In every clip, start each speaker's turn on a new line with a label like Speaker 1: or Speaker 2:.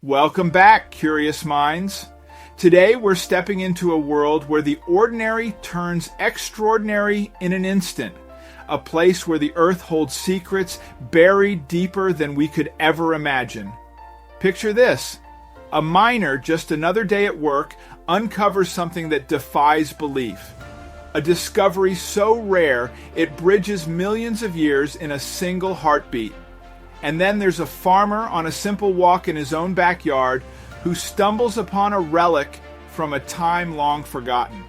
Speaker 1: Welcome back, curious minds. Today we're stepping into a world where the ordinary turns extraordinary in an instant. A place where the earth holds secrets buried deeper than we could ever imagine. Picture this. A miner, just another day at work, uncovers something that defies belief. A discovery so rare it bridges millions of years in a single heartbeat. And then there's a farmer on a simple walk in his own backyard who stumbles upon a relic from a time long forgotten.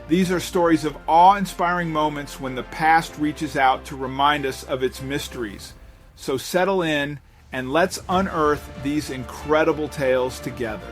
Speaker 1: These are stories of awe-inspiring moments when the past reaches out to remind us of its mysteries. So settle in and let's unearth these incredible tales together.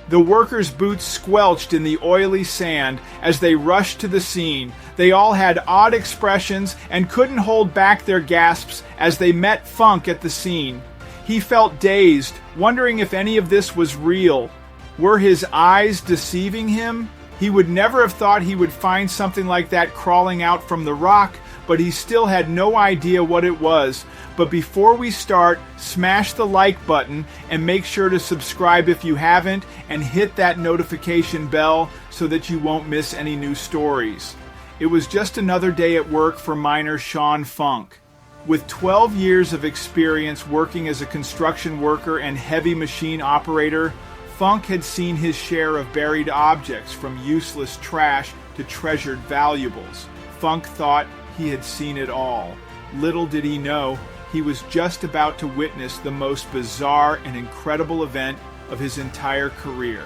Speaker 1: The workers' boots squelched in the oily sand as they rushed to the scene. They all had odd expressions and couldn't hold back their gasps as they met Funk at the scene. He felt dazed, wondering if any of this was real. Were his eyes deceiving him? He would never have thought he would find something like that crawling out from the rock, but he still had no idea what it was. But before we start, smash the like button and make sure to subscribe if you haven't, and hit that notification bell so that you won't miss any new stories. It was just another day at work for miner Shawn Funk. With 12 years of experience working as a construction worker and heavy machine operator, Funk had seen his share of buried objects, from useless trash to treasured valuables. Funk thought he had seen it all. Little did he know, he was just about to witness the most bizarre and incredible event of his entire career.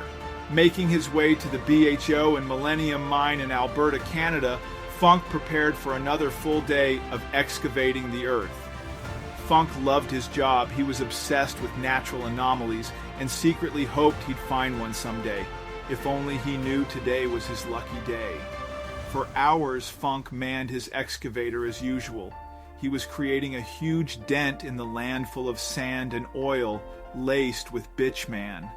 Speaker 1: Making his way to the BHO and Millennium Mine in Alberta, Canada, Funk prepared for another full day of excavating the earth. Funk loved his job. He was obsessed with natural anomalies and secretly hoped he'd find one someday. If only he knew today was his lucky day. For hours, Funk manned his excavator as usual. He was creating a huge dent in the land full of sand and oil laced with bitumen.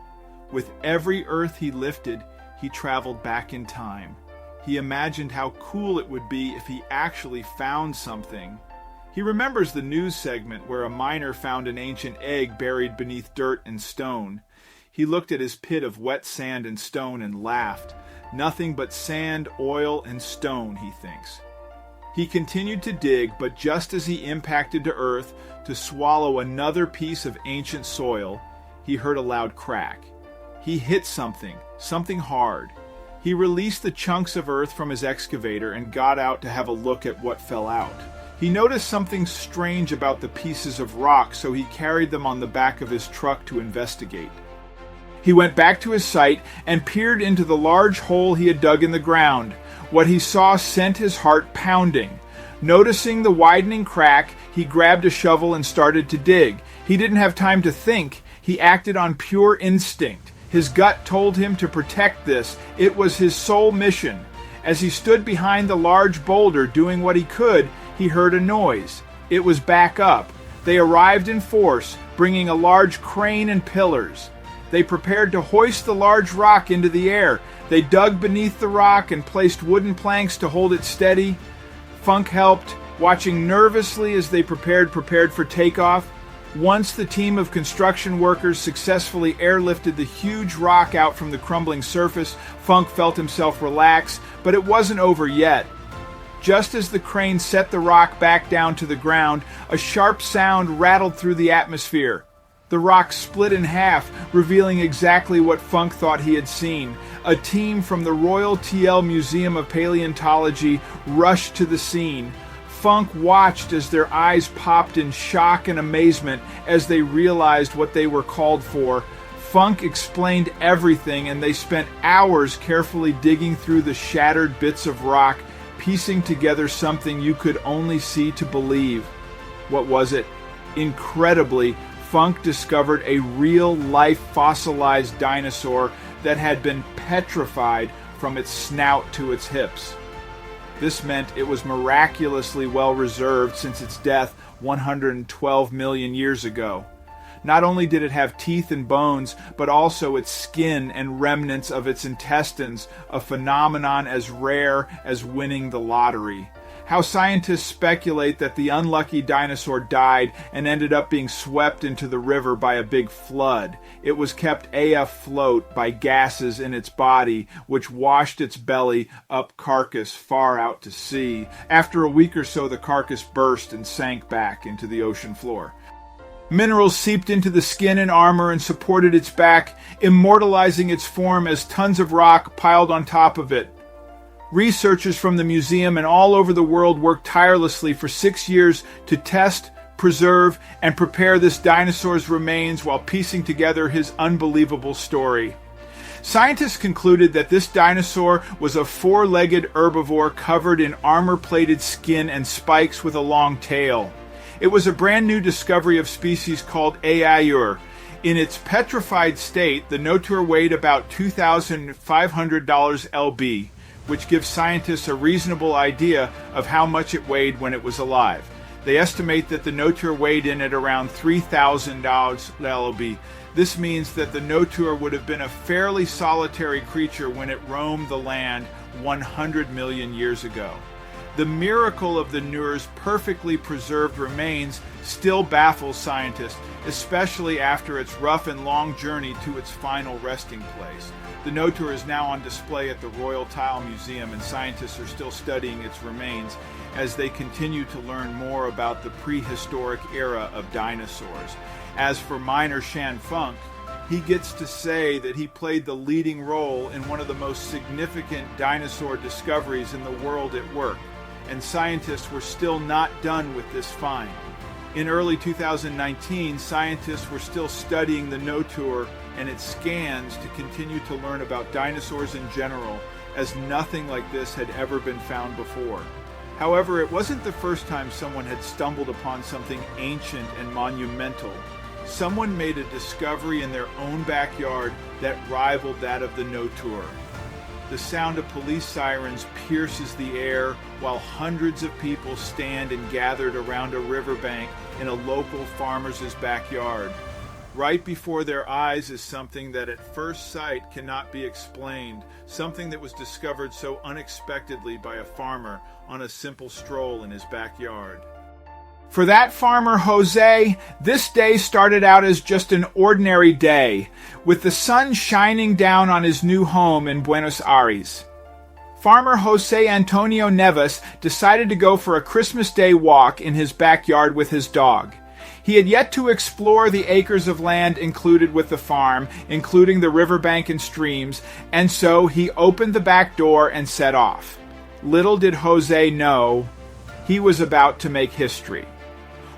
Speaker 1: With every earth he lifted, he traveled back in time. He imagined how cool it would be if he actually found something. He remembers the news segment where a miner found an ancient egg buried beneath dirt and stone. He looked at his pit of wet sand and stone and laughed. Nothing but sand, oil, and stone, he thinks. He continued to dig, but just as he impacted to earth to swallow another piece of ancient soil, he heard a loud crack. He hit something hard. He released the chunks of earth from his excavator and got out to have a look at what fell out. He noticed something strange about the pieces of rock, so he carried them on the back of his truck to investigate. He went back to his site and peered into the large hole he had dug in the ground. What he saw sent his heart pounding. Noticing the widening crack, he grabbed a shovel and started to dig. He didn't have time to think. He acted on pure instinct. His gut told him to protect this. It was his sole mission. As he stood behind the large boulder doing what he could, he heard a noise. It was back up. They arrived in force, bringing a large crane and pillars. They prepared to hoist the large rock into the air. They dug beneath the rock and placed wooden planks to hold it steady. Funk helped, watching nervously as they prepared for takeoff. Once the team of construction workers successfully airlifted the huge rock out from the crumbling surface, Funk felt himself relax, but it wasn't over yet. Just as the crane set the rock back down to the ground, a sharp sound rattled through the atmosphere. The rock split in half, revealing exactly what Funk thought he had seen. A team from the Royal TL Museum of Paleontology rushed to the scene. Funk watched as their eyes popped in shock and amazement as they realized what they were called for. Funk explained everything, and they spent hours carefully digging through the shattered bits of rock, piecing together something you could only see to believe. What was it? Incredibly, Funk discovered a real-life fossilized dinosaur that had been petrified from its snout to its hips. This meant it was miraculously well reserved since its death 112 million years ago. Not only did it have teeth and bones, but also its skin and remnants of its intestines, a phenomenon as rare as winning the lottery. how scientists speculate that the unlucky dinosaur died and ended up being swept into the river by a big flood. It was kept afloat by gases in its body, which washed its belly up carcass far out to sea. After a week or so, the carcass burst and sank back into the ocean floor. Minerals seeped into the skin and armor and supported its back, immortalizing its form as tons of rock piled on top of it. Researchers from the museum and all over the world worked tirelessly for 6 years to test, preserve, and prepare this dinosaur's remains while piecing together his unbelievable story. Scientists concluded that this dinosaur was a four-legged herbivore covered in armor-plated skin and spikes with a long tail. It was a brand new discovery of species called Eeyore. In its petrified state, the notour weighed about 2,500 lb, which gives scientists a reasonable idea of how much it weighed when it was alive. They estimate that the notour weighed in at around 3,000 lb. This means that the notour would have been a fairly solitary creature when it roamed the land 100 million years ago. The miracle of the Nour's perfectly preserved remains still baffles scientists, especially after its rough and long journey to its final resting place. The notour is now on display at the Royal Tile Museum, and scientists are still studying its remains as they continue to learn more about the prehistoric era of dinosaurs. As for miner Shawn Funk, he gets to say that he played the leading role in one of the most significant dinosaur discoveries in the world at work, and scientists were still not done with this find. In early 2019, scientists were still studying the notour and its scans to continue to learn about dinosaurs in general, as nothing like this had ever been found before. However, it wasn't the first time someone had stumbled upon something ancient and monumental. Someone made a discovery in their own backyard that rivaled that of the notour. The sound of police sirens pierces the air while hundreds of people stand and gathered around a riverbank in a local farmer's backyard. Right before their eyes is something that at first sight cannot be explained, something that was discovered so unexpectedly by a farmer on a simple stroll in his backyard. For that farmer, Jose, this day started out as just an ordinary day, with the sun shining down on his new home in Buenos Aires. Farmer Jose Antonio Neves decided to go for a Christmas Day walk in his backyard with his dog. He had yet to explore the acres of land included with the farm, including the riverbank and streams, and so he opened the back door and set off. Little did Jose know, he was about to make history.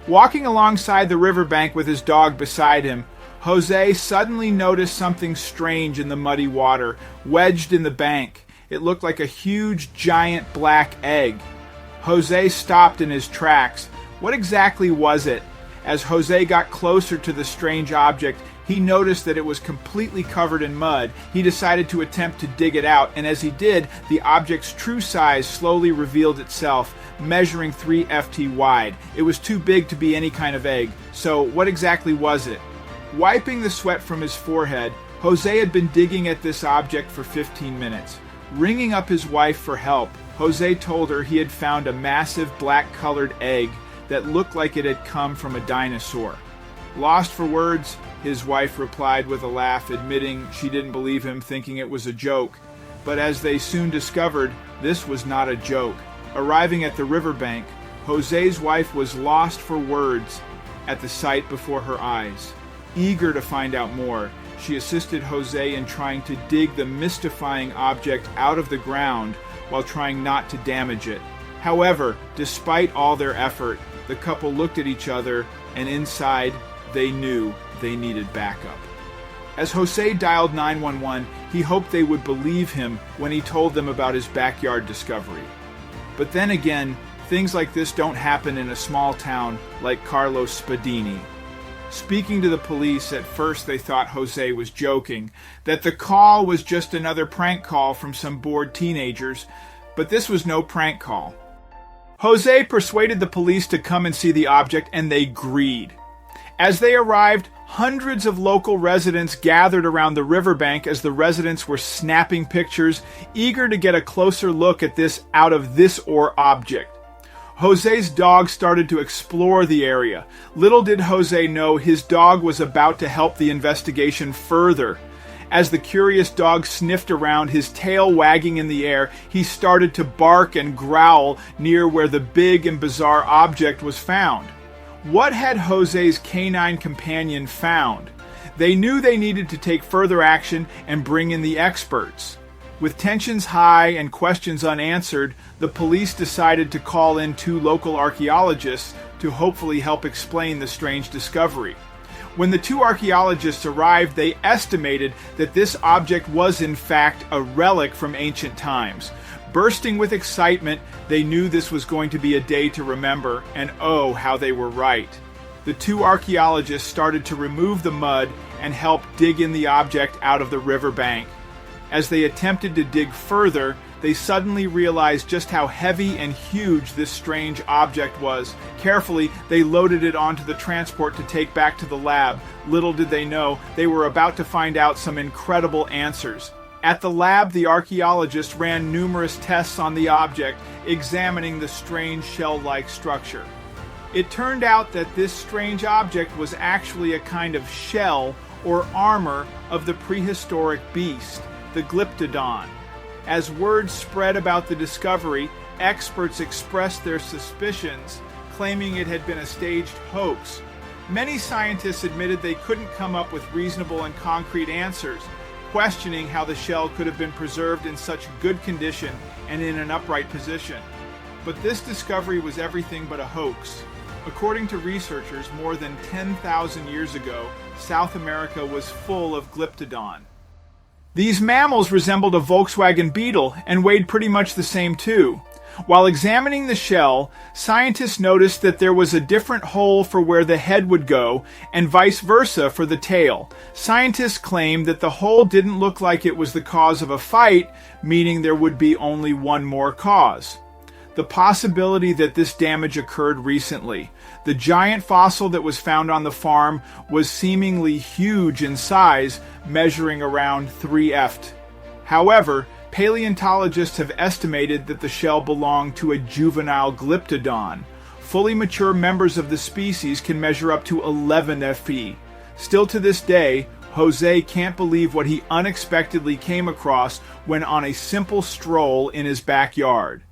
Speaker 1: Walking alongside the riverbank with his dog beside him, Jose suddenly noticed something strange in the muddy water, wedged in the bank. It looked like a huge, giant black egg. Jose stopped in his tracks. What exactly was it? As Jose got closer to the strange object, he noticed that it was completely covered in mud. He decided to attempt to dig it out, and as he did, the object's true size slowly revealed itself, measuring 3 ft wide. It was too big to be any kind of egg. So what exactly was it? Wiping the sweat from his forehead, Jose had been digging at this object for 15 minutes. Ringing up his wife for help, Jose told her he had found a massive black-colored egg that looked like it had come from a dinosaur. Lost for words, his wife replied with a laugh, admitting she didn't believe him, thinking it was a joke. But as they soon discovered, this was not a joke. Arriving at the riverbank, Jose's wife was lost for words at the sight before her eyes. Eager to find out more, she assisted Jose in trying to dig the mystifying object out of the ground while trying not to damage it. However, despite all their effort, the couple looked at each other, and inside, they knew they needed backup. As Jose dialed 911, he hoped they would believe him when he told them about his backyard discovery. But then again, things like this don't happen in a small town like Carlos Spadini. Speaking to the police, at first they thought Jose was joking, that the call was just another prank call from some bored teenagers, but this was no prank call. Jose persuaded the police to come and see the object, and they agreed. As they arrived, hundreds of local residents gathered around the riverbank as the residents were snapping pictures, eager to get a closer look at this out-of-this-or object. Jose's dog started to explore the area. Little did Jose know his dog was about to help the investigation further. As the curious dog sniffed around, his tail wagging in the air, he started to bark and growl near where the big and bizarre object was found. What had Jose's canine companion found? They knew they needed to take further action and bring in the experts. With tensions high and questions unanswered, the police decided to call in 2 local archaeologists to hopefully help explain the strange discovery. When the 2 archaeologists arrived, they estimated that this object was in fact a relic from ancient times. Bursting with excitement, they knew this was going to be a day to remember, and oh, how they were right. The 2 archaeologists started to remove the mud and help dig in the object out of the riverbank. As they attempted to dig further, they suddenly realized just how heavy and huge this strange object was. Carefully, they loaded it onto the transport to take back to the lab. Little did they know, they were about to find out some incredible answers. At the lab, the archaeologists ran numerous tests on the object, examining the strange shell-like structure. It turned out that this strange object was actually a kind of shell or armor of the prehistoric beast, the Glyptodon. As word spread about the discovery, experts expressed their suspicions, claiming it had been a staged hoax. Many scientists admitted they couldn't come up with reasonable and concrete answers, questioning how the shell could have been preserved in such good condition and in an upright position. But this discovery was everything but a hoax. According to researchers, more than 10,000 years ago, South America was full of Glyptodon. These mammals resembled a Volkswagen Beetle and weighed pretty much the same too. While examining the shell, scientists noticed that there was a different hole for where the head would go and vice versa for the tail. Scientists claimed that the hole didn't look like it was the cause of a fight, meaning there would be only one more cause. The possibility that this damage occurred recently. The giant fossil that was found on the farm was seemingly huge in size, measuring around 3 ft. However, paleontologists have estimated that the shell belonged to a juvenile Glyptodon. Fully mature members of the species can measure up to 11 ft. Still to this day, Jose can't believe what he unexpectedly came across when on a simple stroll in his backyard.